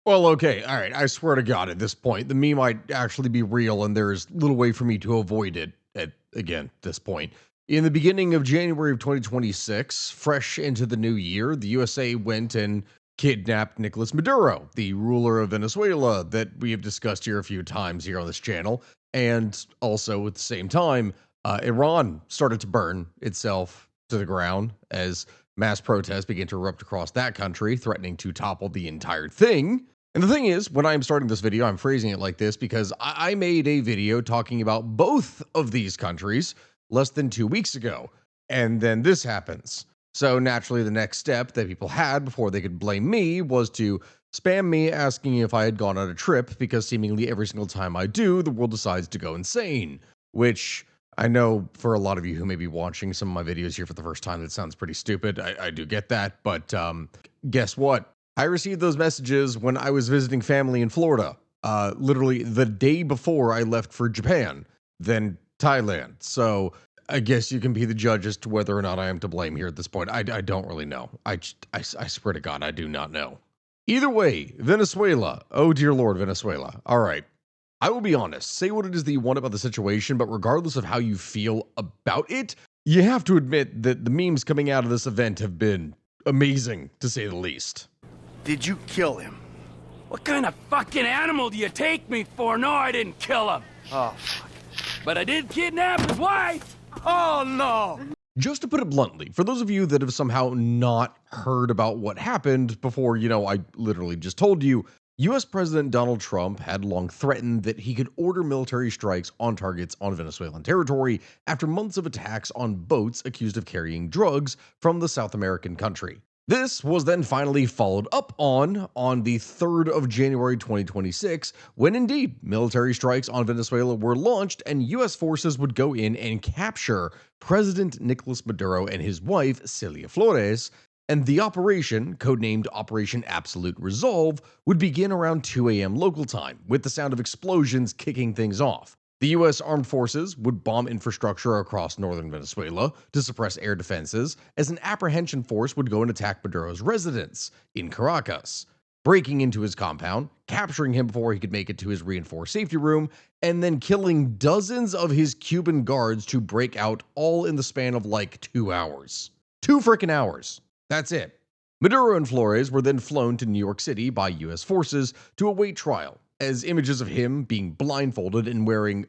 Well, okay, all right. I swear to God, at this point, the meme might actually be real, and there's little way for me to avoid it at again this point. In the beginning of January of 2026, fresh into the new year, the USA went and kidnapped Nicolas Maduro, the ruler of Venezuela that we have discussed here a few times here on this channel. And also at the same time, Iran started to burn itself to the ground as mass protests began to erupt across that country, threatening to topple the entire thing. And the thing is, when I'm starting this video, I'm phrasing it like this because I made a video talking about both of these countries less than 2 weeks ago. And then this happens. So naturally, the next step that people had before they could blame me was to spam me asking if I had gone on a trip because seemingly every single time I do, the world decides to go insane. Which I know for a lot of you who may be watching some of my videos here for the first time, that sounds pretty stupid. I do get that. But guess what? I received those messages when I was visiting family in Florida, literally the day before I left for Japan, then Thailand. So I guess you can be the judge as to whether or not I am to blame here at this point. I don't really know. I swear to God, I do not know. Either way, Venezuela. Oh, dear Lord, Venezuela. All right. I will be honest, say what it is that you want about the situation, but regardless of how you feel about it, you have to admit that the memes coming out of this event have been amazing, to say the least. Did you kill him? What kind of fucking animal do you take me for? No, I didn't kill him. Oh, fuck. But I did kidnap his wife. Oh, no! Just to put it bluntly, for those of you that have somehow not heard about what happened before, I literally just told you, US President Donald Trump had long threatened that he could order military strikes on targets on Venezuelan territory after months of attacks on boats accused of carrying drugs from the South American country. This was then finally followed up on the 3rd of January 2026, when indeed military strikes on Venezuela were launched and US forces would go in and capture President Nicolas Maduro and his wife, Celia Flores, and the operation, codenamed Operation Absolute Resolve, would begin around 2 a.m. local time, with the sound of explosions kicking things off. The U.S. Armed Forces would bomb infrastructure across northern Venezuela to suppress air defenses, as an apprehension force would go and attack Maduro's residence in Caracas, breaking into his compound, capturing him before he could make it to his reinforced safety room, and then killing dozens of his Cuban guards to break out, all in the span of like 2 hours. 2 frickin' hours. That's it. Maduro and Flores were then flown to New York City by U.S. forces to await trial, as images of him being blindfolded and wearing,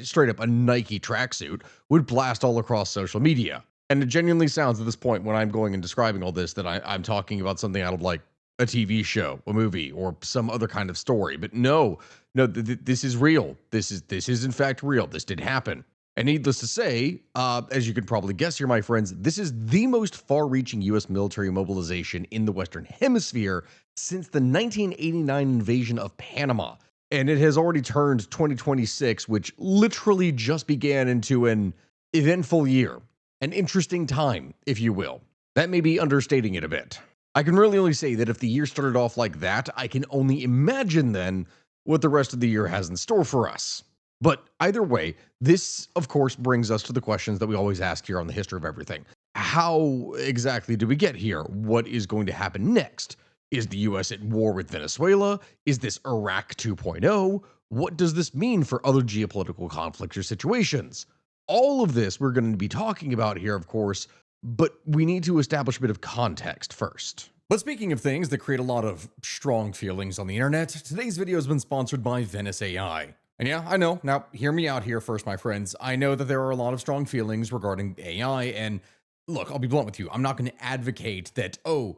straight up a Nike tracksuit would blast all across social media. And it genuinely sounds at this point, when I'm going and describing all this, that I'm talking about something out of like a TV show, a movie, or some other kind of story. But no, this is real. This is in fact real. This did happen. And needless to say, as you can probably guess here, my friends, this is the most far-reaching U.S. military mobilization in the Western Hemisphere since the 1989 invasion of Panama. And it has already turned 2026, which literally just began, into an eventful year. An interesting time, if you will. That may be understating it a bit. I can really only say that if the year started off like that, I can only imagine then what the rest of the year has in store for us. But either way, this, of course, brings us to the questions that we always ask here on the History of Everything. How exactly did we get here? What is going to happen next? Is the U.S. at war with Venezuela? Is this Iraq 2.0? What does this mean for other geopolitical conflicts or situations? All of this we're going to be talking about here, of course, but we need to establish a bit of context first. But speaking of things that create a lot of strong feelings on the internet, today's video has been sponsored by Venice AI. And yeah, I know. Now, hear me out here first, my friends. I know that there are a lot of strong feelings regarding AI, and look, I'll be blunt with you. I'm not going to advocate that,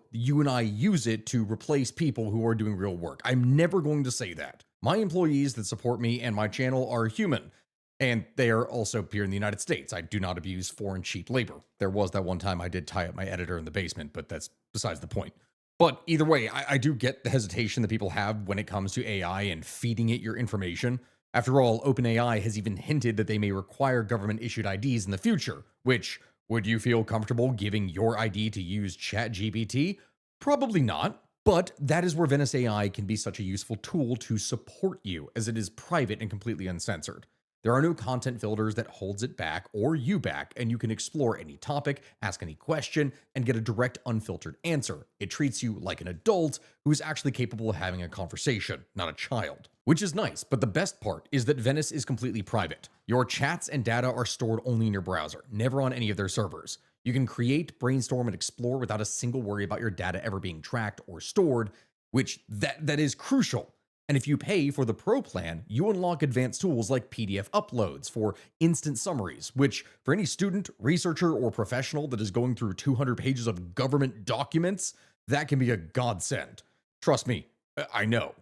you and I use it to replace people who are doing real work. I'm never going to say that. My employees that support me and my channel are human, and they are also here in the United States. I do not abuse foreign cheap labor. There was that one time I did tie up my editor in the basement, but that's besides the point. But either way, I do get the hesitation that people have when it comes to AI and feeding it your information. After all, OpenAI has even hinted that they may require government-issued IDs in the future, which, would you feel comfortable giving your ID to use ChatGPT? Probably not, but that is where Venice AI can be such a useful tool to support you, as it is private and completely uncensored. There are no content filters that holds it back or you back, and you can explore any topic, ask any question, and get a direct, unfiltered answer. It treats you like an adult who is actually capable of having a conversation, not a child. Which is nice, but the best part is that Venice is completely private. Your chats and data are stored only in your browser, never on any of their servers. You can create, brainstorm, and explore without a single worry about your data ever being tracked or stored, which that is crucial. And if you pay for the Pro plan, you unlock advanced tools like PDF uploads for instant summaries, which for any student, researcher, or professional that is going through 200 pages of government documents, that can be a godsend. Trust me, I know.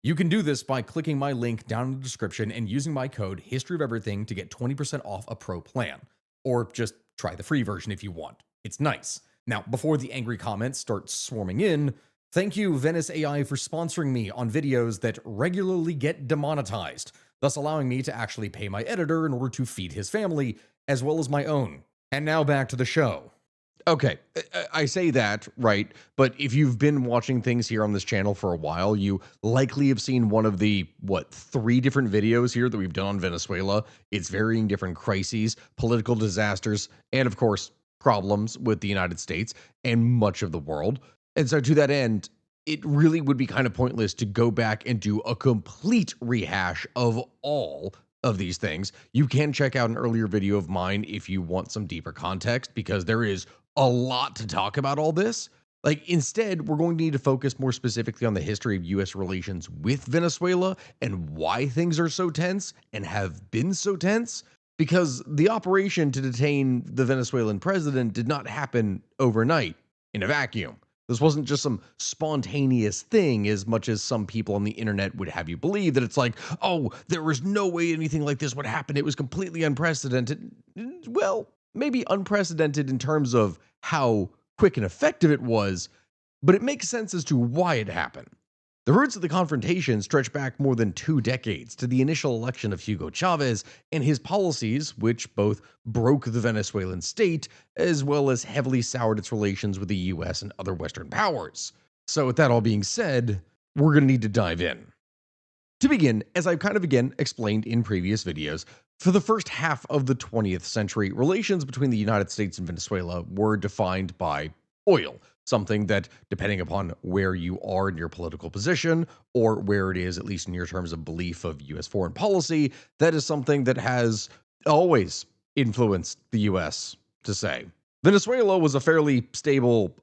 You can do this by clicking my link down in the description and using my code HistoryOfEverything to get 20% off a Pro plan. Or just try the free version if you want. It's nice. Now, before the angry comments start swarming in, thank you, Venice AI, for sponsoring me on videos that regularly get demonetized, thus allowing me to actually pay my editor in order to feed his family, as well as my own. And now back to the show. Okay, I say that, right, but if you've been watching things here on this channel for a while, you likely have seen one of the, 3 different videos here that we've done on Venezuela. It's varying different crises, political disasters, and of course, problems with the United States and much of the world. And so to that end, it really would be kind of pointless to go back and do a complete rehash of all of these things. You can check out an earlier video of mine if you want some deeper context, because there is a lot to talk about all this. Instead, we're going to need to focus more specifically on the history of U.S. relations with Venezuela and why things are so tense and have been so tense, because the operation to detain the Venezuelan president did not happen overnight in a vacuum. This wasn't just some spontaneous thing, as much as some people on the internet would have you believe that it's like, oh, there was no way anything like this would happen. It was completely unprecedented. Well, maybe unprecedented in terms of how quick and effective it was, but it makes sense as to why it happened. The roots of the confrontation stretch back more than 2 decades to the initial election of Hugo Chavez and his policies, which both broke the Venezuelan state as well as heavily soured its relations with the US and other Western powers. So with that all being said, we're going to need to dive in. To begin, as I've kind of again explained in previous videos, for the first half of the 20th century, relations between the United States and Venezuela were defined by oil, something that, depending upon where you are in your political position, or where it is, at least in your terms of belief of U.S. foreign policy, that is something that has always influenced the U.S., to say. Venezuela was a fairly stable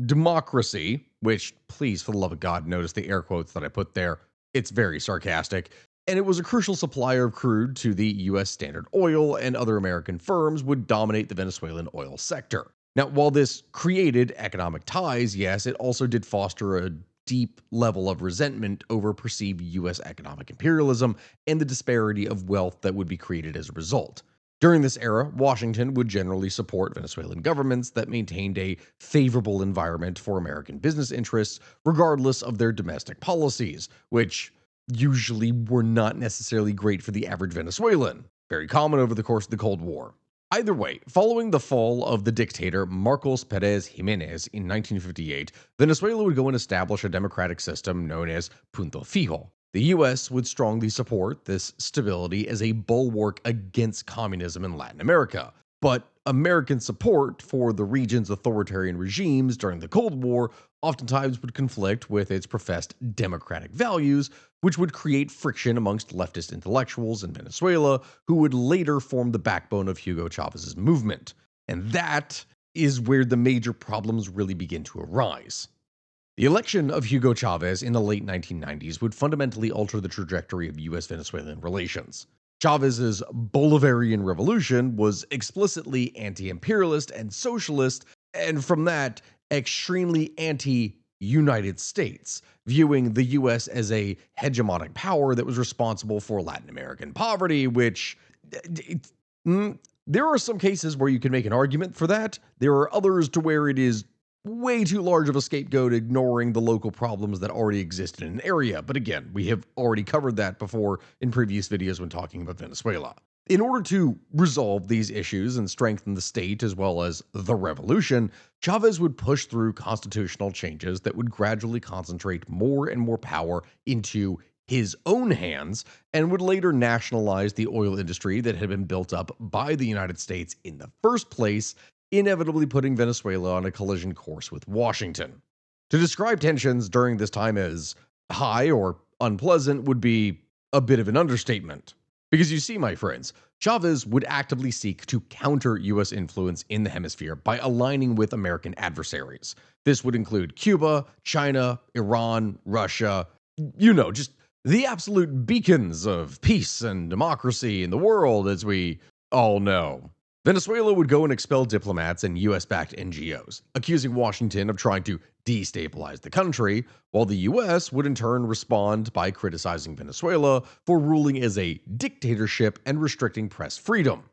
democracy, which, please, for the love of God, notice the air quotes that I put there. It's very sarcastic. And it was a crucial supplier of crude to the U.S. Standard Oil, and other American firms would dominate the Venezuelan oil sector. Now, while this created economic ties, yes, it also did foster a deep level of resentment over perceived U.S. economic imperialism and the disparity of wealth that would be created as a result. During this era, Washington would generally support Venezuelan governments that maintained a favorable environment for American business interests, regardless of their domestic policies, which usually were not necessarily great for the average Venezuelan, very common over the course of the Cold War. Either way, following the fall of the dictator Marcos Pérez Jiménez in 1958, Venezuela would go and establish a democratic system known as Punto Fijo. The U.S. would strongly support this stability as a bulwark against communism in Latin America. But American support for the region's authoritarian regimes during the Cold War oftentimes would conflict with its professed democratic values, which would create friction amongst leftist intellectuals in Venezuela, who would later form the backbone of Hugo Chavez's movement. And that is where the major problems really begin to arise. The election of Hugo Chavez in the late 1990s would fundamentally alter the trajectory of U.S.-Venezuelan relations. Chavez's Bolivarian revolution was explicitly anti-imperialist and socialist, and from that, extremely anti-United States, viewing the U.S. as a hegemonic power that was responsible for Latin American poverty, which there are some cases where you can make an argument for that. There are others to where it is way too large of a scapegoat, ignoring the local problems that already exist in an area. But again, we have already covered that before in previous videos when talking about Venezuela. In order to resolve these issues and strengthen the state as well as the revolution, Chavez would push through constitutional changes that would gradually concentrate more and more power into his own hands and would later nationalize the oil industry that had been built up by the United States in the first place, inevitably putting Venezuela on a collision course with Washington. To describe tensions during this time as high or unpleasant would be a bit of an understatement. Because you see, my friends, Chavez would actively seek to counter U.S. influence in the hemisphere by aligning with American adversaries. This would include Cuba, China, Iran, Russia, just the absolute beacons of peace and democracy in the world, as we all know. Venezuela would go and expel diplomats and US-backed NGOs, accusing Washington of trying to destabilize the country, while the US would in turn respond by criticizing Venezuela for ruling as a dictatorship and restricting press freedom.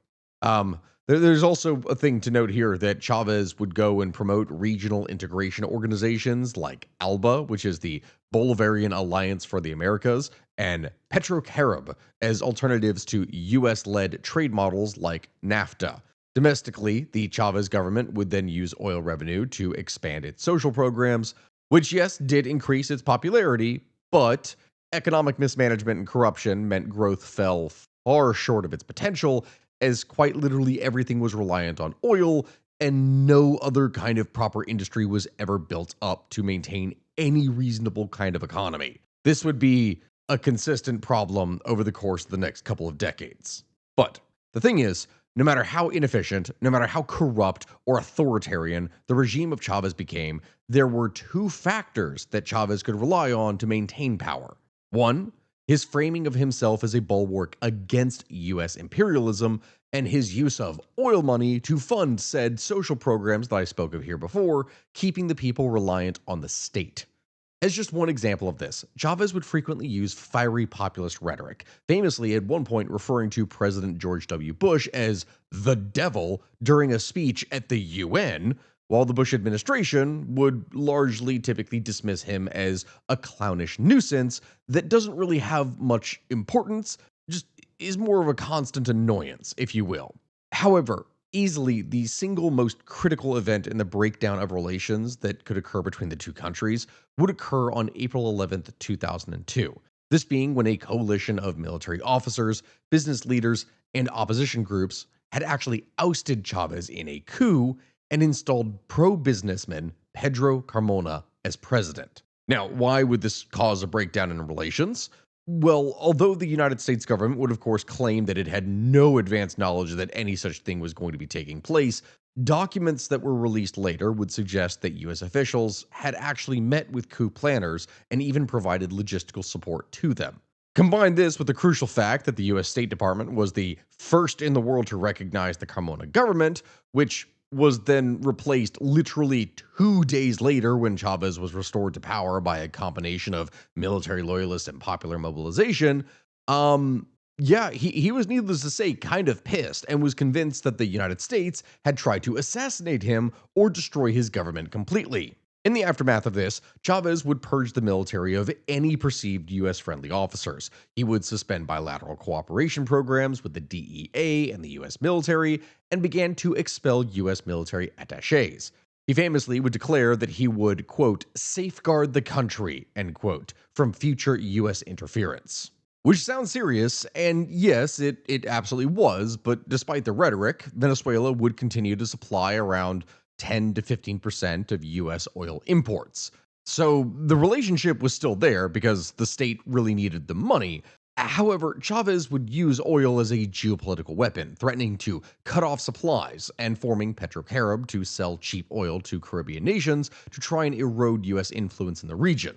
There's also a thing to note here that Chavez would go and promote regional integration organizations like ALBA, which is the Bolivarian Alliance for the Americas, and Petrocarib as alternatives to US-led trade models like NAFTA. Domestically, the Chavez government would then use oil revenue to expand its social programs, which, yes, did increase its popularity, but economic mismanagement and corruption meant growth fell far short of its potential, as quite literally everything was reliant on oil, and no other kind of proper industry was ever built up to maintain any reasonable kind of economy. This would be a consistent problem over the course of the next couple of decades. But the thing is, no matter how inefficient, no matter how corrupt or authoritarian the regime of Chavez became, there were two factors that Chavez could rely on to maintain power. One, his framing of himself as a bulwark against U.S. imperialism, and his use of oil money to fund said social programs that I spoke of here before, keeping the people reliant on the state. As just one example of this, Chavez would frequently use fiery populist rhetoric, famously at one point referring to President George W. Bush as the devil during a speech at the UN, while the Bush administration would largely typically dismiss him as a clownish nuisance that doesn't really have much importance, just is more of a constant annoyance, if you will. However, easily the single most critical event in the breakdown of relations that could occur between the two countries would occur on April 11th, 2002. This being when a coalition of military officers, business leaders, and opposition groups had actually ousted Chavez in a coup and installed pro-businessman Pedro Carmona as president. Now, why would this cause a breakdown in relations? Well, although the United States government would of course claim that it had no advanced knowledge that any such thing was going to be taking place, documents that were released later would suggest that U.S. officials had actually met with coup planners and even provided logistical support to them. Combine this with the crucial fact that the U.S. State Department was the first in the world to recognize the Carmona government, which was then replaced literally 2 days later when Chavez was restored to power by a combination of military loyalists and popular mobilization. He was, needless to say, kind of pissed and was convinced that the United States had tried to assassinate him or destroy his government completely. In the aftermath of this, Chavez would purge the military of any perceived U.S.-friendly officers. He would suspend bilateral cooperation programs with the DEA and the U.S. military and began to expel U.S. military attachés. He famously would declare that he would, quote, safeguard the country, end quote, from future U.S. interference. Which sounds serious, and yes, it absolutely was, but despite the rhetoric, Venezuela would continue to supply around 10 to 15% of U.S. oil imports. So the relationship was still there because the state really needed the money. However, Chavez would use oil as a geopolitical weapon, threatening to cut off supplies and forming Petrocarib to sell cheap oil to Caribbean nations to try and erode U.S. influence in the region.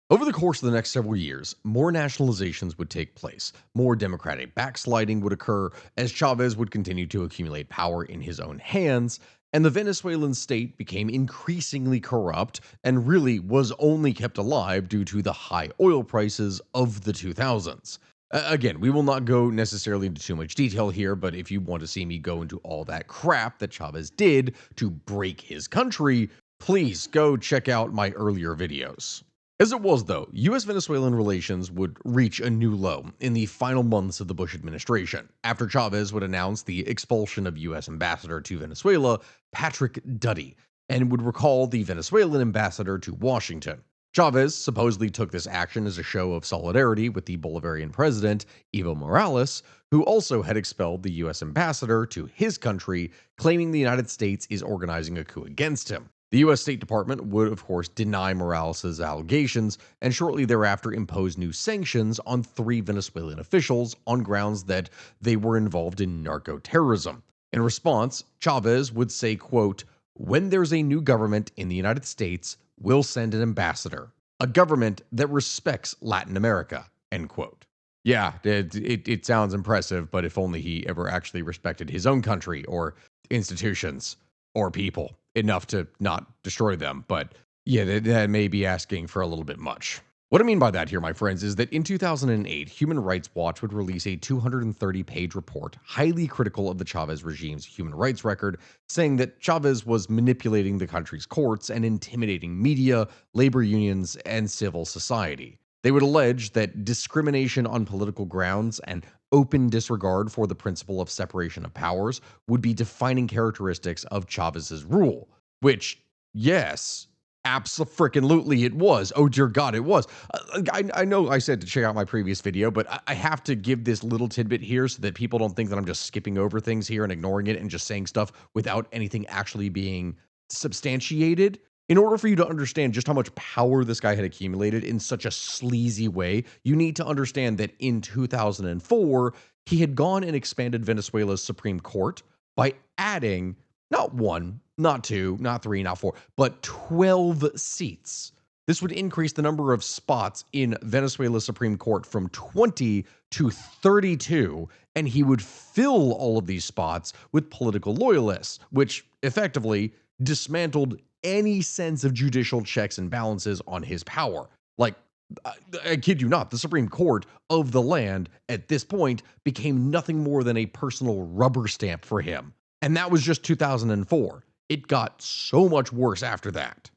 Over the course of the next several years, more nationalizations would take place, more democratic backsliding would occur as Chavez would continue to accumulate power in his own hands, and the Venezuelan state became increasingly corrupt and really was only kept alive due to the high oil prices of the 2000s. Again, we will not go necessarily into too much detail here, but if you want to see me go into all that crap that Chavez did to break his country, please go check out my earlier videos. As it was, though, U.S.-Venezuelan relations would reach a new low in the final months of the Bush administration, after Chavez would announce the expulsion of U.S. ambassador to Venezuela, Patrick Duddy, and would recall the Venezuelan ambassador to Washington. Chavez supposedly took this action as a show of solidarity with the Bolivarian president, Evo Morales, who also had expelled the U.S. ambassador to his country, claiming the United States is organizing a coup against him. The U.S. State Department would, of course, deny Morales' allegations and shortly thereafter impose new sanctions on 3 Venezuelan officials on grounds that they were involved in narco-terrorism. In response, Chavez would say, quote, "When there's a new government in the United States, we'll send an ambassador, a government that respects Latin America," end quote. Yeah, it sounds impressive, but if only he ever actually respected his own country or institutions or people enough to not destroy them. But yeah, that may be asking for a little bit much. What I mean by that here, my friends, is that in 2008, Human Rights Watch would release a 230-page report highly critical of the Chavez regime's human rights record, saying that Chavez was manipulating the country's courts and intimidating media, labor unions, and civil society. They would allege that discrimination on political grounds and open disregard for the principle of separation of powers would be defining characteristics of Chavez's rule, which, yes, abso-freaking-lutely it was. Oh, dear God, it was. I know I said to check out my previous video, but I have to give this little tidbit here so that people don't think that I'm just skipping over things here and ignoring it and just saying stuff without anything actually being substantiated. In order for you to understand just how much power this guy had accumulated in such a sleazy way, you need to understand that in 2004, he had gone and expanded Venezuela's Supreme Court by adding not 1, not 2, not 3, not 4, but 12 seats. This would increase the number of spots in Venezuela's Supreme Court from 20 to 32, and he would fill all of these spots with political loyalists, which effectively dismantled any sense of judicial checks and balances on his power. Like, I kid you not, the Supreme Court of the land at this point became nothing more than a personal rubber stamp for him. And that was just 2004. It got so much worse after that.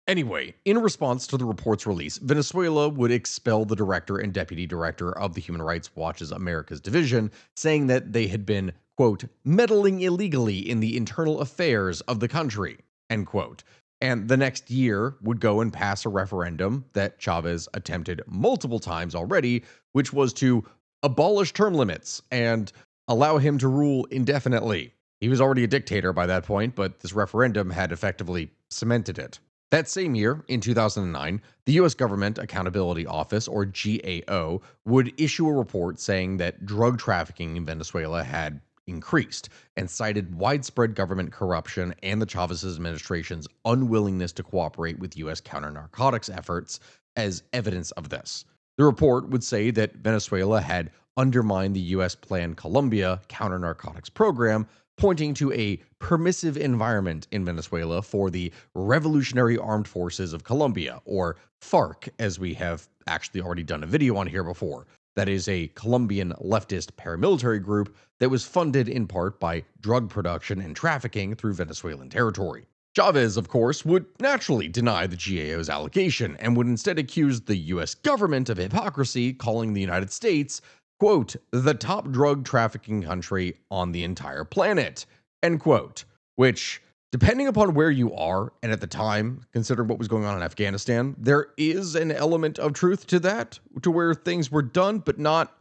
Anyway, in response to the report's release, Venezuela would expel the director and deputy director of the Human Rights Watch's Americas Division, saying that they had been, quote, "meddling illegally in the internal affairs of the country," end quote. And the next year would go and pass a referendum that Chavez attempted multiple times already, which was to abolish term limits and allow him to rule indefinitely. He was already a dictator by that point, but this referendum had effectively cemented it. That same year, in 2009, the U.S. Government Accountability Office, or GAO, would issue a report saying that drug trafficking in Venezuela had increased and cited widespread government corruption and the Chavez administration's unwillingness to cooperate with U.S. counter-narcotics efforts as evidence of this. The report would say that Venezuela had undermined the U.S. Plan Colombia counter-narcotics program, pointing to a permissive environment in Venezuela for the Revolutionary Armed Forces of Colombia, or FARC, as we have actually already done a video on here before. That is a Colombian leftist paramilitary group that was funded in part by drug production and trafficking through Venezuelan territory. Chavez, of course, would naturally deny the GAO's allegation and would instead accuse the U.S. government of hypocrisy, calling the United States, quote, "the top drug trafficking country on the entire planet," end quote, which, depending upon where you are, and at the time, considering what was going on in Afghanistan, there is an element of truth to that, to where things were done, but not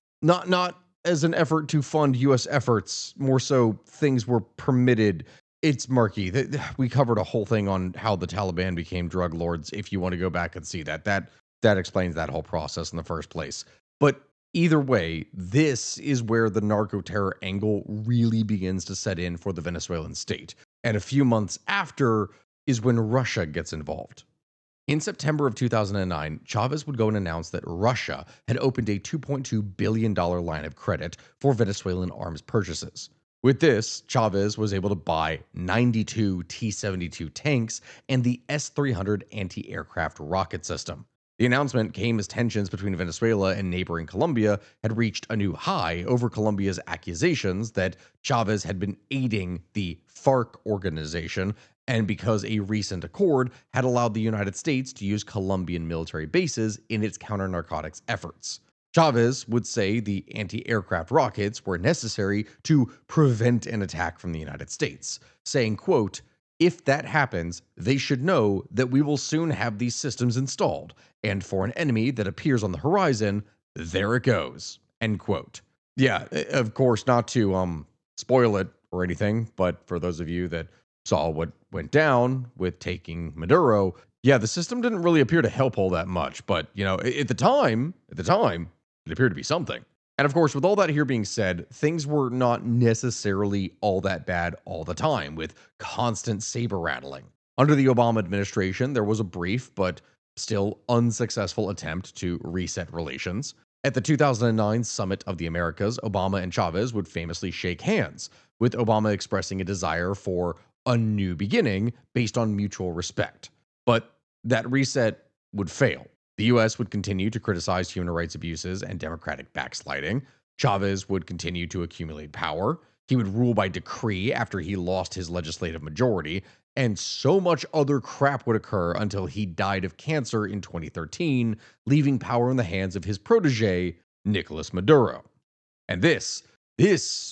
as an effort to fund U.S. efforts, more so things were permitted. It's murky. We covered a whole thing on how the Taliban became drug lords, if you want to go back and see that. That explains that whole process in the first place. But either way, this is where the narco-terror angle really begins to set in for the Venezuelan state. And a few months after is when Russia gets involved. In September of 2009, Chavez would go and announce that Russia had opened a $2.2 billion line of credit for Venezuelan arms purchases. With this, Chavez was able to buy 92 T-72 tanks and the S-300 anti-aircraft rocket system. The announcement came as tensions between Venezuela and neighboring Colombia had reached a new high over Colombia's accusations that Chavez had been aiding the FARC organization, and because a recent accord had allowed the United States to use Colombian military bases in its counter-narcotics efforts. Chavez would say the anti-aircraft rockets were necessary to prevent an attack from the United States, saying, quote, If that happens, they should know that we will soon have these systems installed, and for an enemy that appears on the horizon, there it goes. End quote. Yeah, of course, not to spoil it or anything, but for those of you that saw what went down with taking Maduro, yeah, the system didn't really appear to help all that much, but at the time, it appeared to be something. And of course, with all that here being said, things were not necessarily all that bad all the time, with constant saber rattling. Under the Obama administration, there was a brief but still unsuccessful attempt to reset relations. At the 2009 Summit of the Americas, Obama and Chavez would famously shake hands, with Obama expressing a desire for a new beginning based on mutual respect. But that reset would fail. The U.S. would continue to criticize human rights abuses and democratic backsliding. Chavez would continue to accumulate power. He would rule by decree after he lost his legislative majority. And so much other crap would occur until he died of cancer in 2013, leaving power in the hands of his protege, Nicolas Maduro. And this,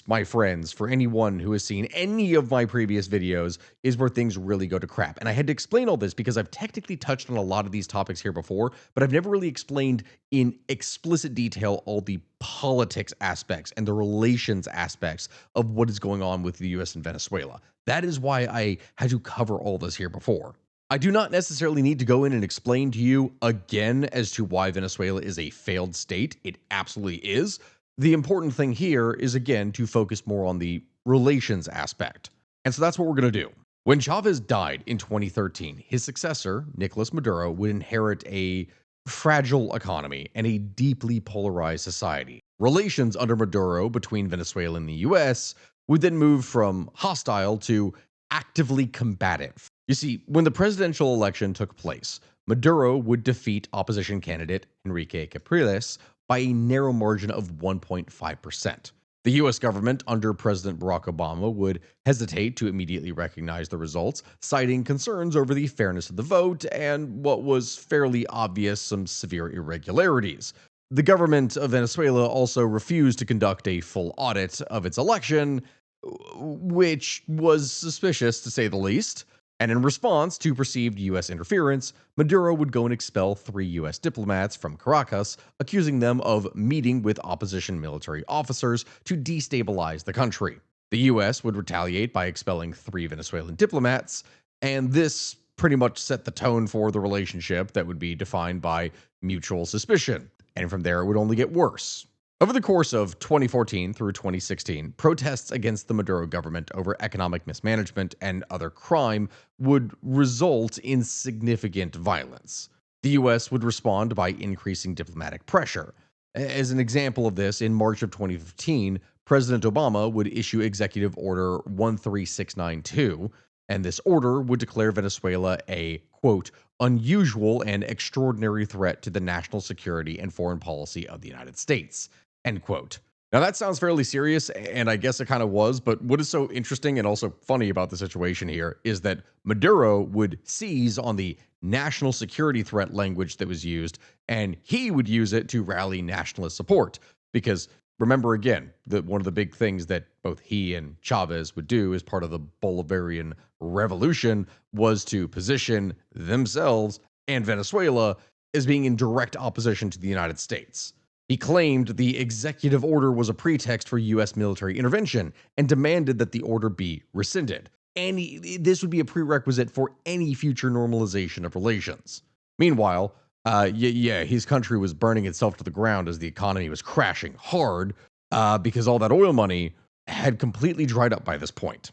my friends, for anyone who has seen any of my previous videos, is where things really go to crap. And I had to explain all this because I've technically touched on a lot of these topics here before, but I've never really explained in explicit detail all the politics aspects and the relations aspects of what is going on with the US and Venezuela. That is why I had to cover all this here before. I do not necessarily need to go in and explain to you again as to why Venezuela is a failed state. It absolutely is. The important thing here is, again, to focus more on the relations aspect. And so that's what we're going to do. When Chavez died in 2013, his successor, Nicolas Maduro, would inherit a fragile economy and a deeply polarized society. Relations under Maduro between Venezuela and the US would then move from hostile to actively combative. You see, when the presidential election took place, Maduro would defeat opposition candidate Enrique Capriles by a narrow margin of 1.5%. The U.S. government under President Barack Obama would hesitate to immediately recognize the results, citing concerns over the fairness of the vote and what was fairly obvious some severe irregularities. The government of Venezuela also refused to conduct a full audit of its election, which was suspicious to say the least. And in response to perceived U.S. interference, Maduro would go and expel 3 U.S. diplomats from Caracas, accusing them of meeting with opposition military officers to destabilize the country. The U.S. would retaliate by expelling 3 Venezuelan diplomats, and this pretty much set the tone for the relationship that would be defined by mutual suspicion. And from there, it would only get worse. Over the course of 2014 through 2016, protests against the Maduro government over economic mismanagement and other crime would result in significant violence. The U.S. would respond by increasing diplomatic pressure. As an example of this, in March of 2015, President Obama would issue Executive Order 13692, and this order would declare Venezuela a, quote, unusual and extraordinary threat to the national security and foreign policy of the United States. End quote. Now that sounds fairly serious, and I guess it kind of was, but what is so interesting and also funny about the situation here is that Maduro would seize on the national security threat language that was used, and he would use it to rally nationalist support. Because remember again, that one of the big things that both he and Chavez would do as part of the Bolivarian Revolution was to position themselves and Venezuela as being in direct opposition to the United States. He claimed the executive order was a pretext for U.S. military intervention and demanded that the order be rescinded. And this would be a prerequisite for any future normalization of relations. Meanwhile, his country was burning itself to the ground as the economy was crashing hard because all that oil money had completely dried up by this point.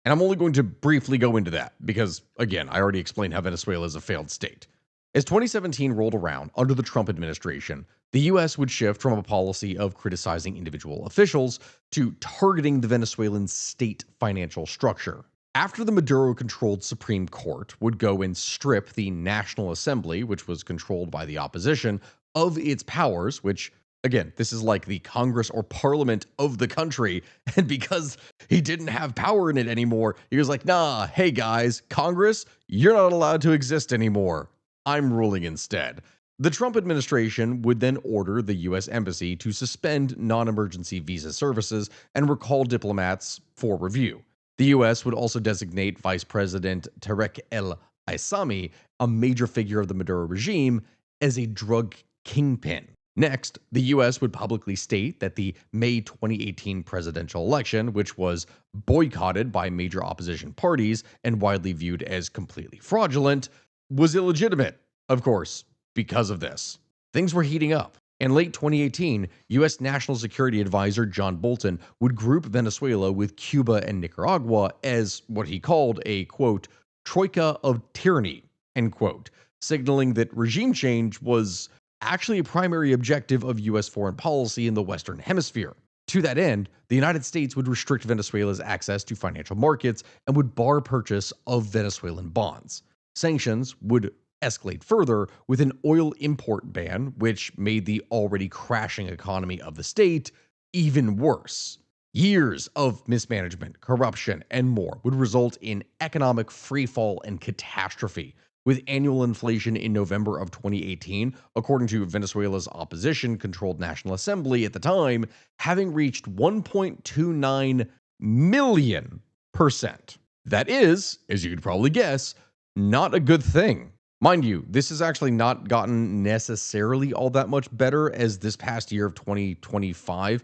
And I'm only going to briefly go into that because, again, I already explained how Venezuela is a failed state. As 2017 rolled around under the Trump administration, the U.S. would shift from a policy of criticizing individual officials to targeting the Venezuelan state financial structure. After the Maduro-controlled Supreme Court would go and strip the National Assembly, which was controlled by the opposition, of its powers, which, again, this is like the Congress or Parliament of the country, and because he didn't have power in it anymore, he was like, nah, hey guys, Congress, you're not allowed to exist anymore. I'm ruling instead. The Trump administration would then order the U.S. Embassy to suspend non-emergency visa services and recall diplomats for review. The US would also designate Vice President Tarek El Aissami, a major figure of the Maduro regime, as a drug kingpin. Next, the US would publicly state that the May 2018 presidential election, which was boycotted by major opposition parties and widely viewed as completely fraudulent, was illegitimate, of course, because of this. Things were heating up. In late 2018, U.S. National Security Advisor John Bolton would group Venezuela with Cuba and Nicaragua as what he called a, quote, troika of tyranny, end quote, signaling that regime change was actually a primary objective of U.S. foreign policy in the Western Hemisphere. To that end, the United States would restrict Venezuela's access to financial markets and would bar purchase of Venezuelan bonds. Sanctions would escalate further with an oil import ban, which made the already crashing economy of the state even worse. Years of mismanagement, corruption, and more would result in economic freefall and catastrophe, with annual inflation in November of 2018, according to Venezuela's opposition-controlled National Assembly at the time, having reached 1.29 million%. That is, as you could probably guess, not a good thing. Mind you, this has actually not gotten necessarily all that much better, as this past year of 2025,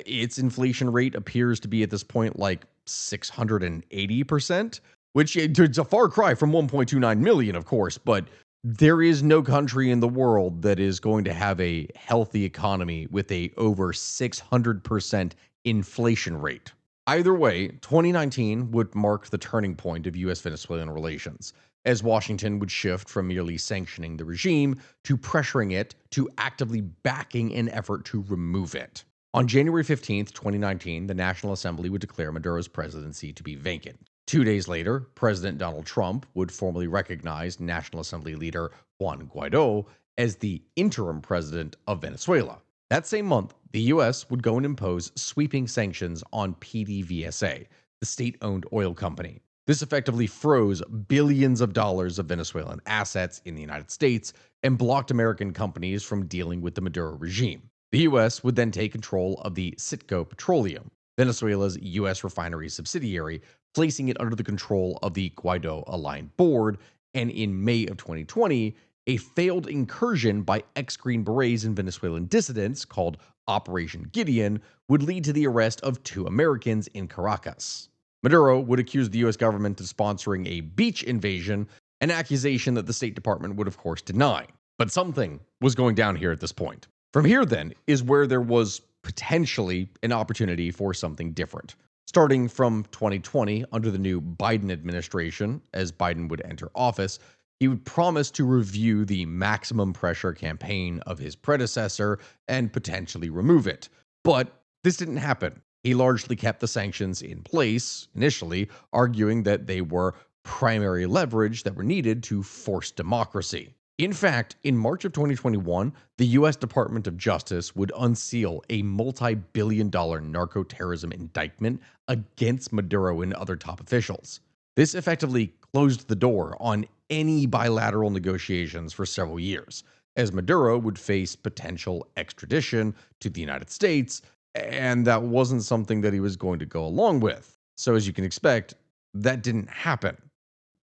its inflation rate appears to be at this point like 680%, which it's a far cry from 1.29 million, of course, but there is no country in the world that is going to have a healthy economy with a over 600% inflation rate. Either way, 2019 would mark the turning point of U.S.-Venezuelan relations, as Washington would shift from merely sanctioning the regime to pressuring it to actively backing an effort to remove it. On January 15, 2019, the National Assembly would declare Maduro's presidency to be vacant. 2 days later, President Donald Trump would formally recognize National Assembly leader Juan Guaido as the interim president of Venezuela. That same month, the U.S. would go and impose sweeping sanctions on PDVSA, the state-owned oil company. This effectively froze billions of dollars of Venezuelan assets in the United States and blocked American companies from dealing with the Maduro regime. The U.S. would then take control of the Citgo Petroleum, Venezuela's U.S. refinery subsidiary, placing it under the control of the Guaido-aligned board, and in May of 2020, a failed incursion by ex-Green Berets and Venezuelan dissidents called Operation Gideon would lead to the arrest of 2 Americans in Caracas. Maduro would accuse the U.S. government of sponsoring a beach invasion, an accusation that the State Department would of course deny. But something was going down here at this point. From here then is where there was potentially an opportunity for something different. Starting from 2020, under the new Biden administration, as Biden would enter office, he would promise to review the maximum pressure campaign of his predecessor and potentially remove it. But this didn't happen. He largely kept the sanctions in place, initially, arguing that they were primary leverage that were needed to force democracy. In fact, in March of 2021, the U.S. Department of Justice would unseal a multi-billion-dollar narco-terrorism indictment against Maduro and other top officials. This effectively closed the door on any bilateral negotiations for several years, as Maduro would face potential extradition to the United States, and that wasn't something that he was going to go along with. So as you can expect, that didn't happen.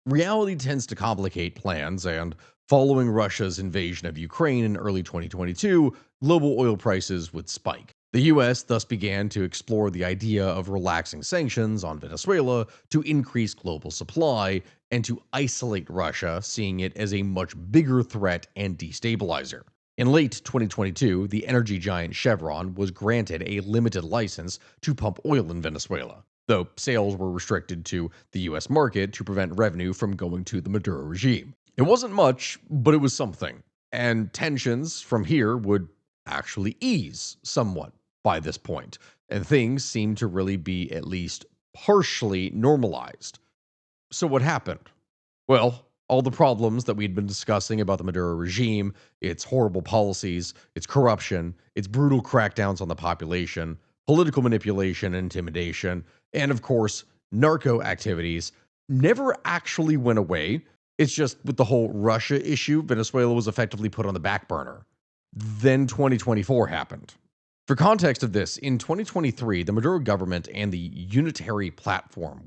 Reality tends to complicate plans, and following Russia's invasion of Ukraine in early 2022, global oil prices would spike. The U.S. thus began to explore the idea of relaxing sanctions on Venezuela to increase global supply and to isolate Russia, seeing it as a much bigger threat and destabilizer. In late 2022, the energy giant Chevron was granted a limited license to pump oil in Venezuela, though sales were restricted to the U.S. market to prevent revenue from going to the Maduro regime. It wasn't much, but it was something, and tensions from here would actually ease somewhat by this point, and things seemed to really be at least partially normalized. So what happened? Well, all the problems that we'd been discussing about the Maduro regime, its horrible policies, its corruption, its brutal crackdowns on the population, political manipulation and intimidation, and of course, narco activities, never actually went away. It's just with the whole Russia issue, Venezuela was effectively put on the back burner. Then 2024 happened. For context of this, in 2023, the Maduro government and the unitary platform,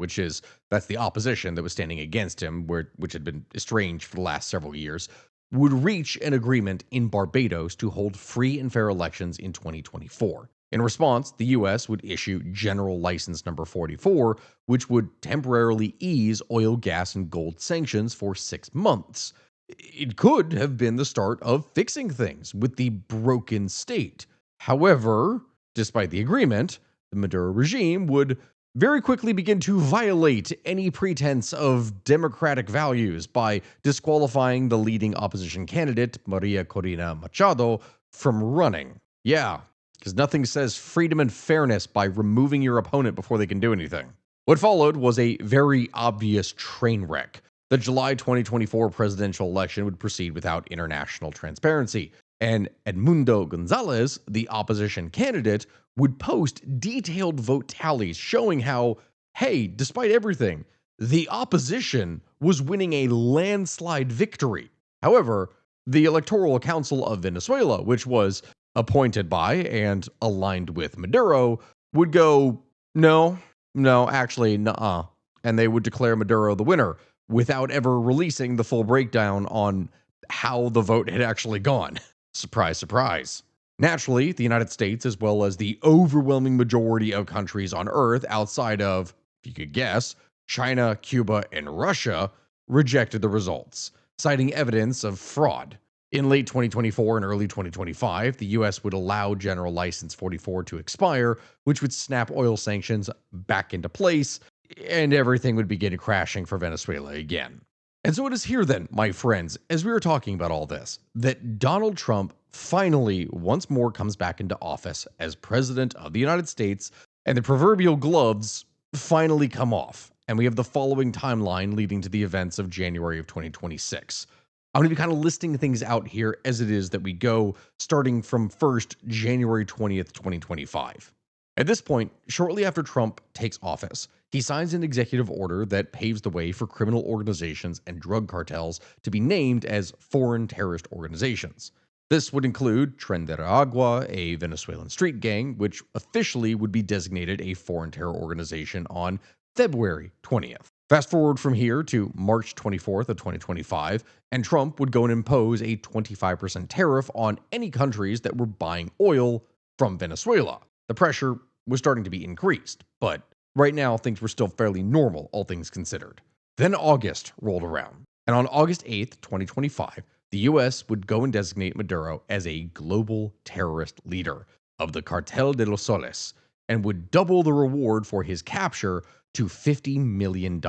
that's the opposition that was standing against him, which had been estranged for the last several years, would reach an agreement in Barbados to hold free and fair elections in 2024. In response, the US would issue General License Number 44, which would temporarily ease oil, gas, and gold sanctions for 6 months. It could have been the start of fixing things with the broken state. However, despite the agreement, the Maduro regime would very quickly begin to violate any pretense of democratic values by disqualifying the leading opposition candidate, Maria Corina Machado, from running. Yeah, because nothing says freedom and fairness by removing your opponent before they can do anything. What followed was a very obvious train wreck. The July 2024 presidential election would proceed without international transparency, and Edmundo Gonzalez, the opposition candidate, would post detailed vote tallies showing how, hey, despite everything, the opposition was winning a landslide victory. However, the Electoral Council of Venezuela, which was appointed by and aligned with Maduro, would go, no, actually, nuh-uh. And they would declare Maduro the winner without ever releasing the full breakdown on how the vote had actually gone. Surprise, surprise. Naturally, the United States, as well as the overwhelming majority of countries on Earth outside of, if you could guess, China, Cuba, and Russia, rejected the results, citing evidence of fraud. In late 2024 and early 2025, the US would allow General License 44 to expire, which would snap oil sanctions back into place, and everything would begin crashing for Venezuela again. And so it is here then, my friends, as we were talking about all this, that Donald Trump finally once more comes back into office as president of the United States, and the proverbial gloves finally come off. And we have the following timeline leading to the events of January of 2026. I'm going to be kind of listing things out here as it is that we go, starting from first January 20th, 2025. At this point, shortly after Trump takes office, he signs an executive order that paves the way for criminal organizations and drug cartels to be named as foreign terrorist organizations. This would include Tren de Aragua, a Venezuelan street gang, which officially would be designated a foreign terror organization on February 20th. Fast forward from here to March 24th of 2025, and Trump would go and impose a 25% tariff on any countries that were buying oil from Venezuela. The pressure was starting to be increased, but right now things were still fairly normal, all things considered. Then August rolled around, and on August 8th, 2025, the US would go and designate Maduro as a global terrorist leader of the Cartel de los Soles, and would double the reward for his capture to $50 million.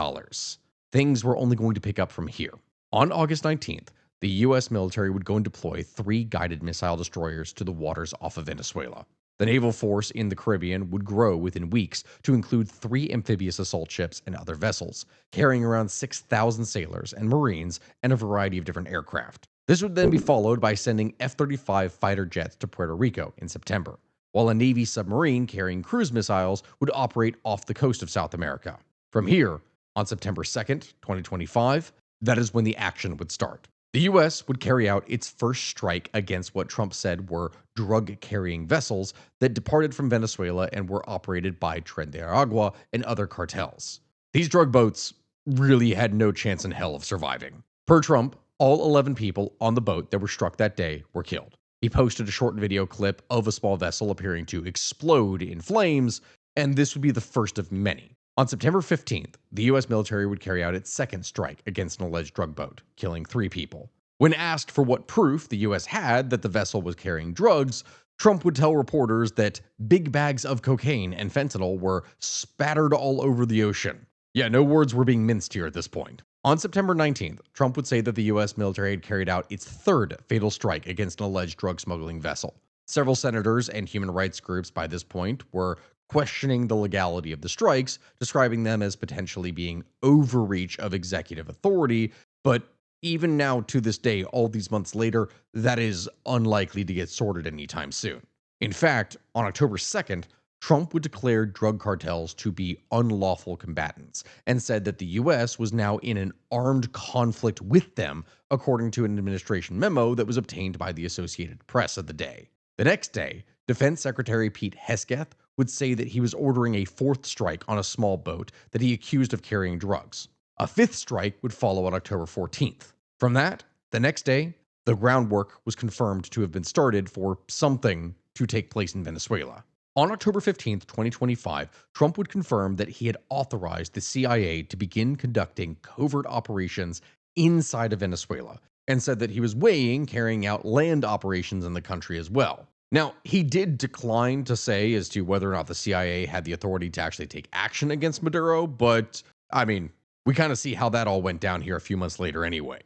Things were only going to pick up from here. On August 19th, the US military would go and deploy 3 guided missile destroyers to the waters off of Venezuela. The naval force in the Caribbean would grow within weeks to include 3 amphibious assault ships and other vessels, carrying around 6,000 sailors and Marines and a variety of different aircraft. This would then be followed by sending F-35 fighter jets to Puerto Rico in September, while a Navy submarine carrying cruise missiles would operate off the coast of South America. From here, on September 2nd, 2025, that is when the action would start. The US would carry out its first strike against what Trump said were drug-carrying vessels that departed from Venezuela and were operated by Tren de Aragua and other cartels. These drug boats really had no chance in hell of surviving. Per Trump, all 11 people on the boat that were struck that day were killed. He posted a short video clip of a small vessel appearing to explode in flames, and this would be the first of many. On September 15th, the US military would carry out its second strike against an alleged drug boat, killing 3 people. When asked for what proof the US had that the vessel was carrying drugs, Trump would tell reporters that big bags of cocaine and fentanyl were spattered all over the ocean. Yeah, no words were being minced here at this point. On September 19th, Trump would say that the US military had carried out its 3rd fatal strike against an alleged drug smuggling vessel. Several senators and human rights groups by this point were questioning the legality of the strikes, describing them as potentially being overreach of executive authority, but even now to this day, all these months later, that is unlikely to get sorted anytime soon. In fact, on October 2nd, Trump would declare drug cartels to be unlawful combatants and said that the US was now in an armed conflict with them, according to an administration memo that was obtained by the Associated Press of the day. The next day, Defense Secretary Pete Hegseth would say that he was ordering a fourth strike on a small boat that he accused of carrying drugs. A fifth strike would follow on October 14th. From that, the next day, the groundwork was confirmed to have been started for something to take place in Venezuela. On October 15th, 2025, Trump would confirm that he had authorized the CIA to begin conducting covert operations inside of Venezuela, and said that he was weighing carrying out land operations in the country as well. Now, he did decline to say as to whether or not the CIA had the authority to actually take action against Maduro, but, I mean, we kind of see how that all went down here a few months later anyway.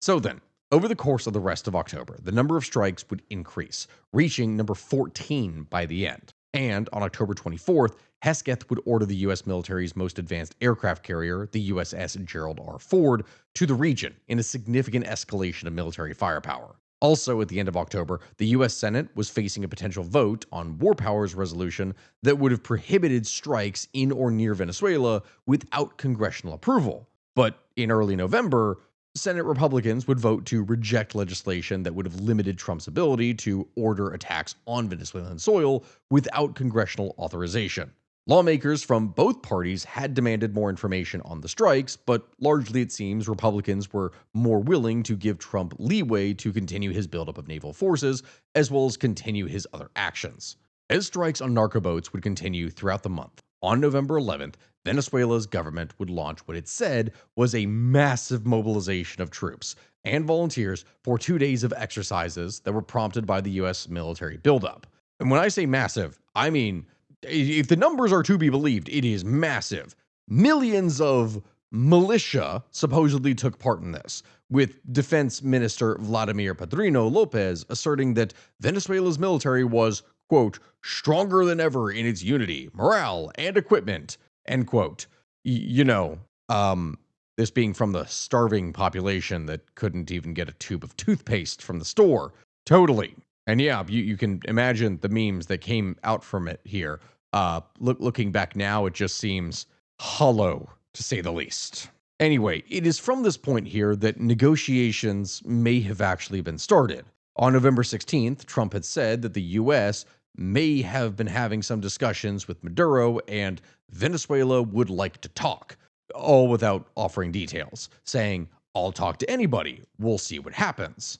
So then, over the course of the rest of October, the number of strikes would increase, reaching number 14 by the end. And on October 24th, Hegseth would order the U.S. military's most advanced aircraft carrier, the USS Gerald R. Ford, to the region in a significant escalation of military firepower. Also, at the end of October, the U.S. Senate was facing a potential vote on War Powers resolution that would have prohibited strikes in or near Venezuela without congressional approval. But in early November, Senate Republicans would vote to reject legislation that would have limited Trump's ability to order attacks on Venezuelan soil without congressional authorization. Lawmakers from both parties had demanded more information on the strikes, but largely it seems Republicans were more willing to give Trump leeway to continue his buildup of naval forces, as well as continue his other actions. As strikes on narco boats would continue throughout the month, on November 11th, Venezuela's government would launch what it said was a massive mobilization of troops and volunteers for 2 days of exercises that were prompted by the U.S. military buildup. And when I say massive, I mean, if the numbers are to be believed, it is massive. Millions of militia supposedly took part in this, with Defense Minister Vladimir Padrino Lopez asserting that Venezuela's military was, quote, stronger than ever in its unity, morale, and equipment, end quote. This being from the starving population that couldn't even get a tube of toothpaste from the store. Totally. And yeah, you can imagine the memes that came out from it here. Looking back now, it just seems hollow, to say the least. Anyway, it is from this point here that negotiations may have actually been started. On November 16th, Trump had said that the U.S. may have been having some discussions with Maduro and Venezuela would like to talk, all without offering details, saying, I'll talk to anybody, we'll see what happens.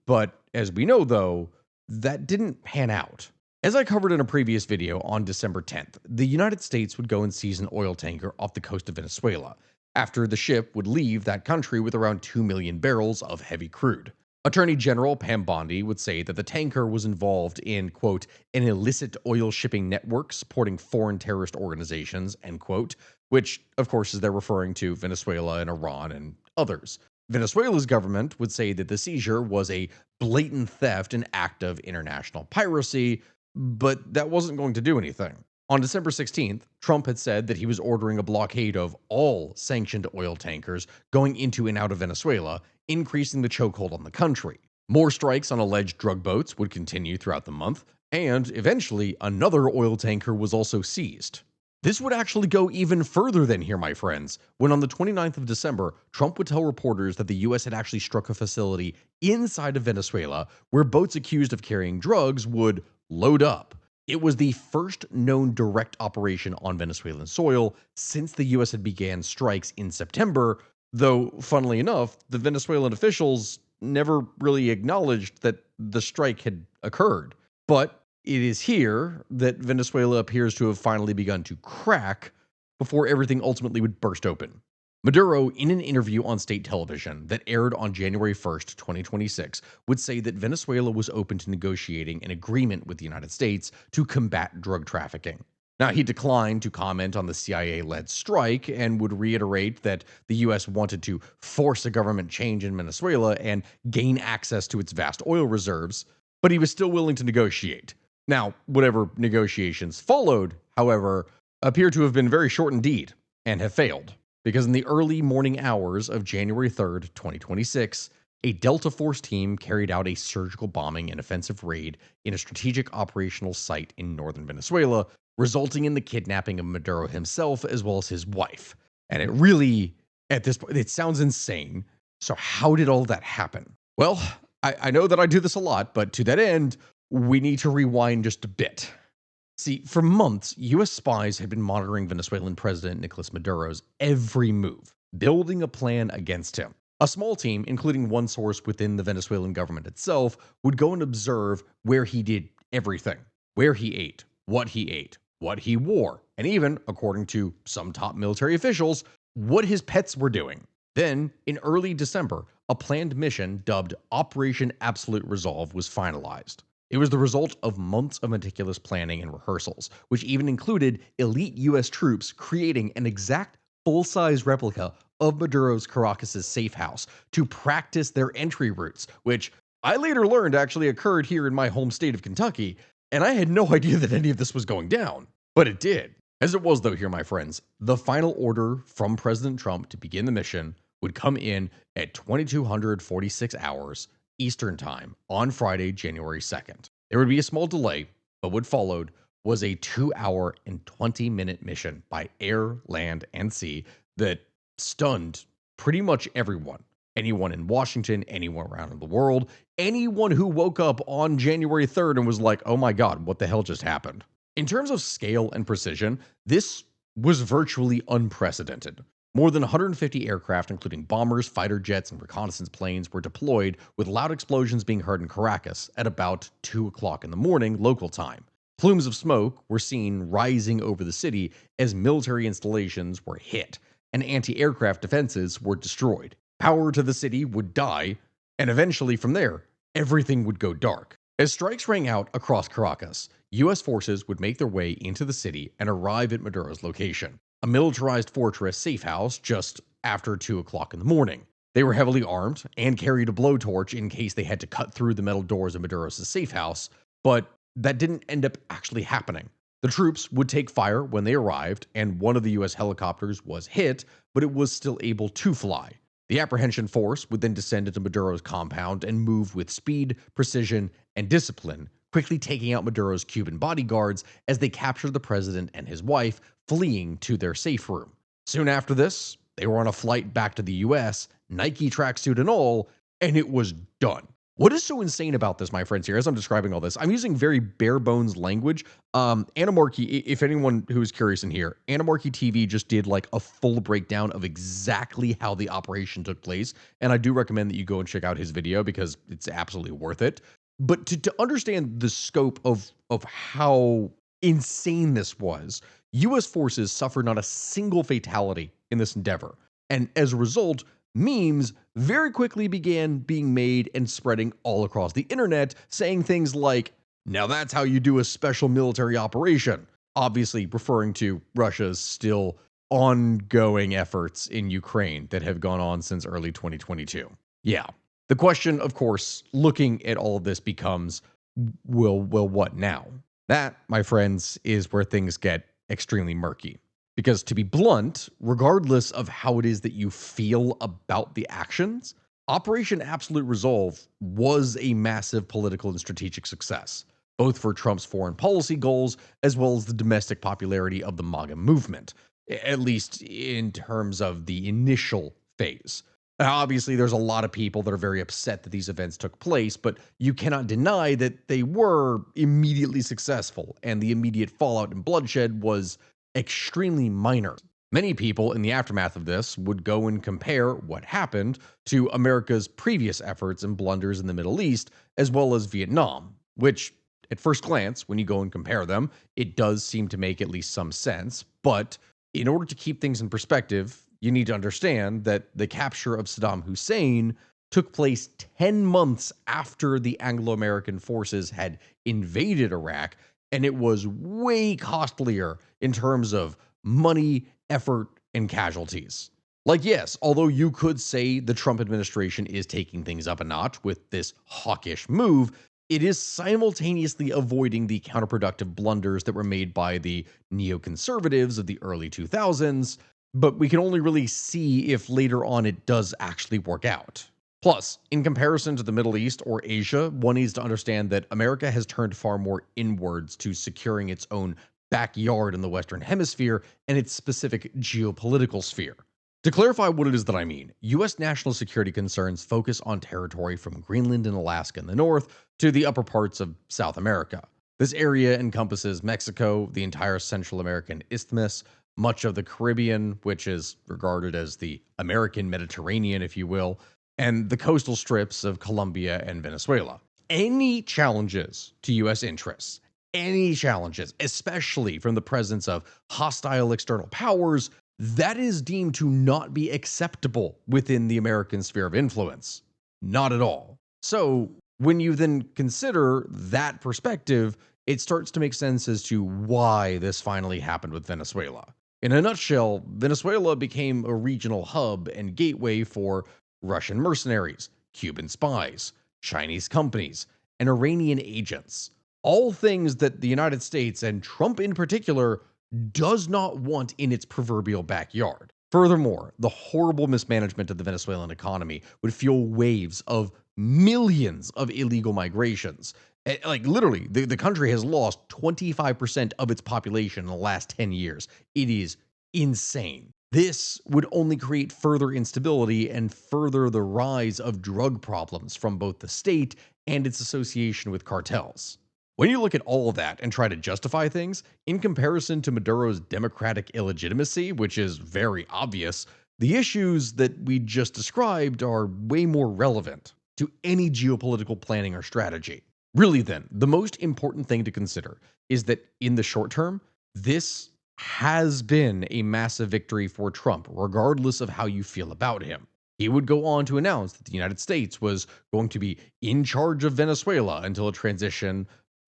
But as we know, though, that didn't pan out. As I covered in a previous video on December 10th, the United States would go and seize an oil tanker off the coast of Venezuela, after the ship would leave that country with around 2 million barrels of heavy crude. Attorney General Pam Bondi would say that the tanker was involved in, quote, an illicit oil shipping network supporting foreign terrorist organizations, end quote, which, of course, is they're referring to Venezuela and Iran and others. Venezuela's government would say that the seizure was a blatant theft and act of international piracy, but that wasn't going to do anything. On December 16th, Trump had said that he was ordering a blockade of all sanctioned oil tankers going into and out of Venezuela, increasing the chokehold on the country. More strikes on alleged drug boats would continue throughout the month, and eventually another oil tanker was also seized. This would actually go even further than here, my friends, when on the 29th of December, Trump would tell reporters that the U.S. had actually struck a facility inside of Venezuela where boats accused of carrying drugs would load up. It was the first known direct operation on Venezuelan soil since the U.S. had began strikes in September, though, funnily enough, the Venezuelan officials never really acknowledged that the strike had occurred. But it is here that Venezuela appears to have finally begun to crack before everything ultimately would burst open. Maduro, in an interview on state television that aired on January 1st, 2026, would say that Venezuela was open to negotiating an agreement with the United States to combat drug trafficking. Now, he declined to comment on the CIA-led strike and would reiterate that the U.S. wanted to force a government change in Venezuela and gain access to its vast oil reserves, but he was still willing to negotiate. Now, whatever negotiations followed, however, appear to have been very short indeed and have failed, because in the early morning hours of January 3rd, 2026, a Delta Force team carried out a surgical bombing and offensive raid in a strategic operational site in northern Venezuela, resulting in the kidnapping of Maduro himself as well as his wife. And it really, at this point, it sounds insane. So how did all that happen? Well, I know that I do this a lot, but to that end, we need to rewind just a bit. See, for months, US spies had been monitoring Venezuelan President Nicolas Maduro's every move, building a plan against him. A small team, including one source within the Venezuelan government itself, would go and observe where he did everything: where he ate, what he wore, and even, according to some top military officials, what his pets were doing. Then, in early December, a planned mission dubbed Operation Absolute Resolve was finalized. It was the result of months of meticulous planning and rehearsals, which even included elite US troops creating an exact full-size replica of Maduro's Caracas' safe house to practice their entry routes, which I later learned actually occurred here in my home state of Kentucky, and I had no idea that any of this was going down. But it did. As it was, though, here, my friends, the final order from President Trump to begin the mission would come in at 2246 hours Eastern Time on Friday, January 2nd. There would be a small delay, but what followed was a 2-hour and 20-minute mission by air, land, and sea that stunned pretty much everyone. Anyone in Washington, anyone around the world, anyone who woke up on January 3rd and was like, oh my God, what the hell just happened? In terms of scale and precision, this was virtually unprecedented. More than 150 aircraft, including bombers, fighter jets, and reconnaissance planes, were deployed, with loud explosions being heard in Caracas at about 2 o'clock in the morning local time. Plumes of smoke were seen rising over the city as military installations were hit, and anti-aircraft defenses were destroyed. Power to the city would die, and eventually from there, everything would go dark. As strikes rang out across Caracas, US forces would make their way into the city and arrive at Maduro's location, a militarized fortress safe house just after 2 o'clock in the morning. They were heavily armed and carried a blowtorch in case they had to cut through the metal doors of Maduro's safe house, but that didn't end up actually happening. The troops would take fire when they arrived, and one of the US helicopters was hit, but it was still able to fly. The apprehension force would then descend into Maduro's compound and move with speed, precision, and discipline, quickly taking out Maduro's Cuban bodyguards as they captured the president and his wife, fleeing to their safe room. Soon after this, they were on a flight back to the US, Nike tracksuit and all, and it was done. What is so insane about this, my friends, here, as I'm describing all this, I'm using very bare bones language. Anarchy, if anyone who is curious in here, Anarchy TV just did like a full breakdown of exactly how the operation took place, and I do recommend that you go and check out his video because it's absolutely worth it. But to understand the scope of how insane this was, US forces suffered not a single fatality in this endeavor, and as a result, memes very quickly began being made and spreading all across the internet, saying things like, now that's how you do a special military operation, obviously referring to Russia's still ongoing efforts in Ukraine that have gone on since early 2022. Yeah. The question, of course, looking at all of this becomes, well, what now? That, my friends, is where things get extremely murky. Because to be blunt, regardless of how it is that you feel about the actions, Operation Absolute Resolve was a massive political and strategic success, both for Trump's foreign policy goals as well as the domestic popularity of the MAGA movement, at least in terms of the initial phase. Obviously, there's a lot of people that are very upset that these events took place, but you cannot deny that they were immediately successful, and the immediate fallout and bloodshed was extremely minor. Many people in the aftermath of this would go and compare what happened to America's previous efforts and blunders in the Middle East, as well as Vietnam, which, at first glance, when you go and compare them, it does seem to make at least some sense. But in order to keep things in perspective, you need to understand that the capture of Saddam Hussein took place 10 months after the Anglo-American forces had invaded Iraq, and it was way costlier in terms of money, effort, and casualties. Like, yes, although you could say the Trump administration is taking things up a notch with this hawkish move, it is simultaneously avoiding the counterproductive blunders that were made by the neoconservatives of the early 2000s, but we can only really see if later on it does actually work out. Plus, in comparison to the Middle East or Asia, one needs to understand that America has turned far more inwards to securing its own backyard in the Western Hemisphere and its specific geopolitical sphere. To clarify what it is that I mean, U.S. national security concerns focus on territory from Greenland and Alaska in the north to the upper parts of South America. This area encompasses Mexico, the entire Central American isthmus, much of the Caribbean, which is regarded as the American Mediterranean, if you will, and the coastal strips of Colombia and Venezuela. Any challenges to U.S. interests, any challenges, especially from the presence of hostile external powers, that is deemed to not be acceptable within the American sphere of influence. Not at all. So, when you then consider that perspective, it starts to make sense as to why this finally happened with Venezuela. In a nutshell, Venezuela became a regional hub and gateway for Russian mercenaries, Cuban spies, Chinese companies, and Iranian agents. All things that the United States, and Trump in particular, does not want in its proverbial backyard. Furthermore, the horrible mismanagement of the Venezuelan economy would fuel waves of millions of illegal migrations. Like literally, the country has lost 25% of its population in the last 10 years. It is insane. This would only create further instability and further the rise of drug problems from both the state and its association with cartels. When you look at all of that and try to justify things, in comparison to Maduro's democratic illegitimacy, which is very obvious, the issues that we just described are way more relevant to any geopolitical planning or strategy. Really then, the most important thing to consider is that in the short term, this has been a massive victory for Trump, regardless of how you feel about him. He would go on to announce that the United States was going to be in charge of Venezuela until a transition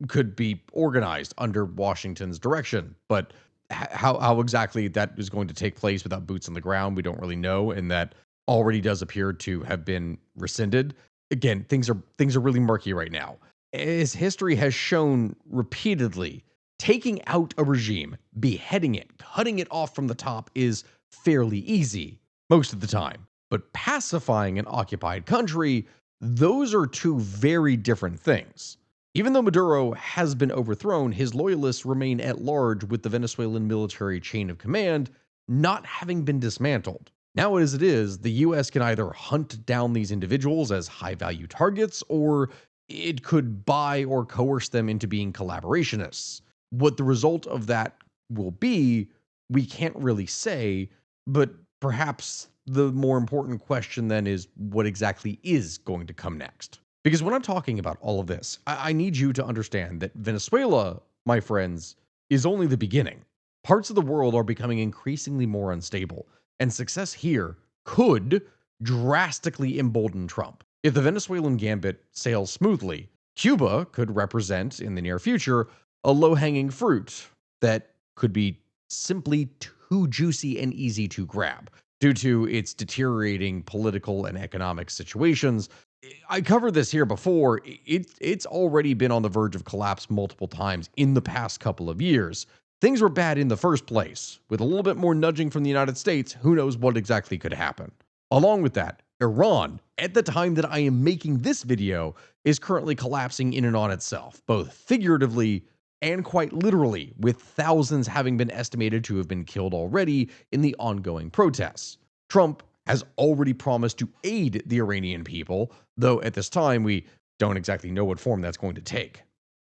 could be organized under Washington's direction. But how exactly that is going to take place without boots on the ground, we don't really know, and that already does appear to have been rescinded. Again, things are really murky right now. As history has shown repeatedly, taking out a regime, beheading it, cutting it off from the top is fairly easy most of the time. But pacifying an occupied country, those are two very different things. Even though Maduro has been overthrown, his loyalists remain at large, with the Venezuelan military chain of command not having been dismantled. Now, as it is, the US can either hunt down these individuals as high-value targets, or it could buy or coerce them into being collaborationists. What the result of that will be, we can't really say, but perhaps the more important question then is what exactly is going to come next. Because when I'm talking about all of this, I need you to understand that Venezuela, my friends, is only the beginning. Parts of the world are becoming increasingly more unstable, and success here could drastically embolden Trump. If the Venezuelan gambit sails smoothly, Cuba could represent, in the near future, a low-hanging fruit that could be simply too juicy and easy to grab due to its deteriorating political and economic situations. I covered this here before. It's already been on the verge of collapse multiple times in the past couple of years. Things were bad in the first place. With a little bit more nudging from the United States, who knows what exactly could happen. Along with that, Iran, at the time that I am making this video, is currently collapsing in and on itself, both figuratively and quite literally, with thousands having been estimated to have been killed already in the ongoing protests. Trump has already promised to aid the Iranian people, though at this time we don't exactly know what form that's going to take.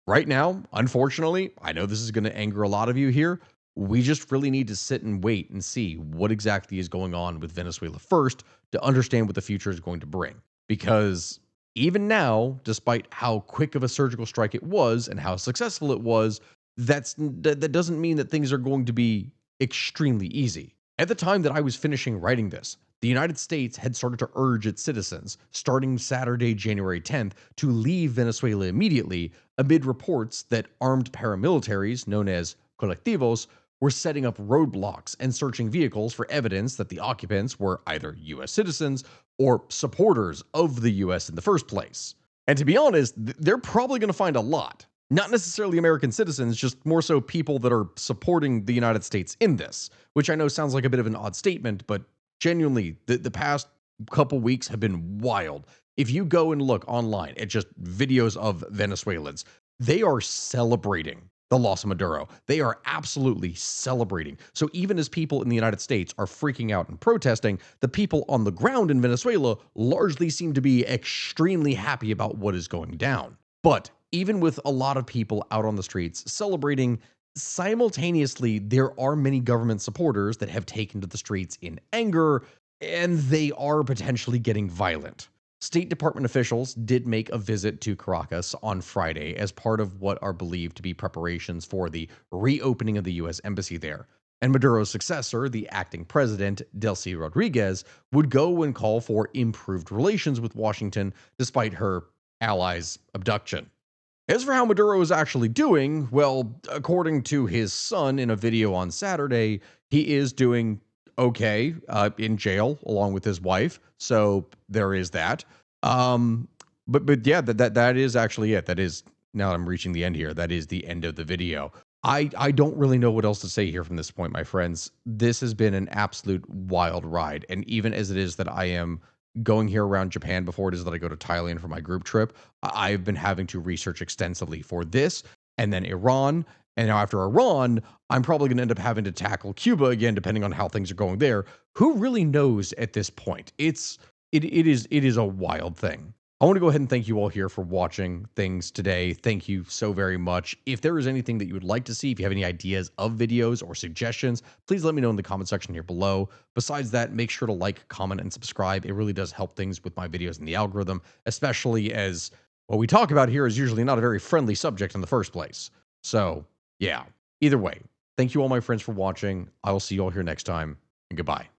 Right now, unfortunately, I know this is going to anger a lot of you here, we just really need to sit and wait and see what exactly is going on with Venezuela first to understand what the future is going to bring. Because even now, despite how quick of a surgical strike it was and how successful it was, that doesn't mean that things are going to be extremely easy. At the time that I was finishing writing this, the United States had started to urge its citizens, starting Saturday, January 10th, to leave Venezuela immediately amid reports that armed paramilitaries, known as colectivos, were setting up roadblocks and searching vehicles for evidence that the occupants were either U.S. citizens or supporters of the U.S. in the first place. And to be honest, they're probably going to find a lot. Not necessarily American citizens, just more so people that are supporting the United States in this, which I know sounds like a bit of an odd statement, but genuinely, the past couple weeks have been wild. If you go and look online at just videos of Venezuelans, they are celebrating the loss of Maduro. They are absolutely celebrating. So even as people in the United States are freaking out and protesting, the people on the ground in Venezuela largely seem to be extremely happy about what is going down. But even with a lot of people out on the streets celebrating, simultaneously, there are many government supporters that have taken to the streets in anger, and they are potentially getting violent. State Department officials did make a visit to Caracas on Friday as part of what are believed to be preparations for the reopening of the U.S. embassy there. And Maduro's successor, the acting president, Delcy Rodriguez, would go and call for improved relations with Washington despite her allies' abduction. As for how Maduro is actually doing, well, according to his son in a video on Saturday, he is doing okay in jail along with his wife. So there is that. But yeah, that is actually it. That is, now that I'm reaching the end here, that is the end of the video. I don't really know what else to say here from this point, my friends. This has been an absolute wild ride. And even as it is that I am going here around Japan before it is that I go to Thailand for my group trip, I've been having to research extensively for this, and then Iran. And now after Iran, I'm probably going to end up having to tackle Cuba again, depending on how things are going there. Who really knows at this point? It is a wild thing. I want to go ahead and thank you all here for watching things today. Thank you so very much. If there is anything that you would like to see, if you have any ideas of videos or suggestions, please let me know in the comment section here below. Besides that, make sure to like, comment, and subscribe. It really does help things with my videos in the algorithm, especially as what we talk about here is usually not a very friendly subject in the first place. So, yeah, either way, thank you all my friends for watching. I will see you all here next time, and goodbye.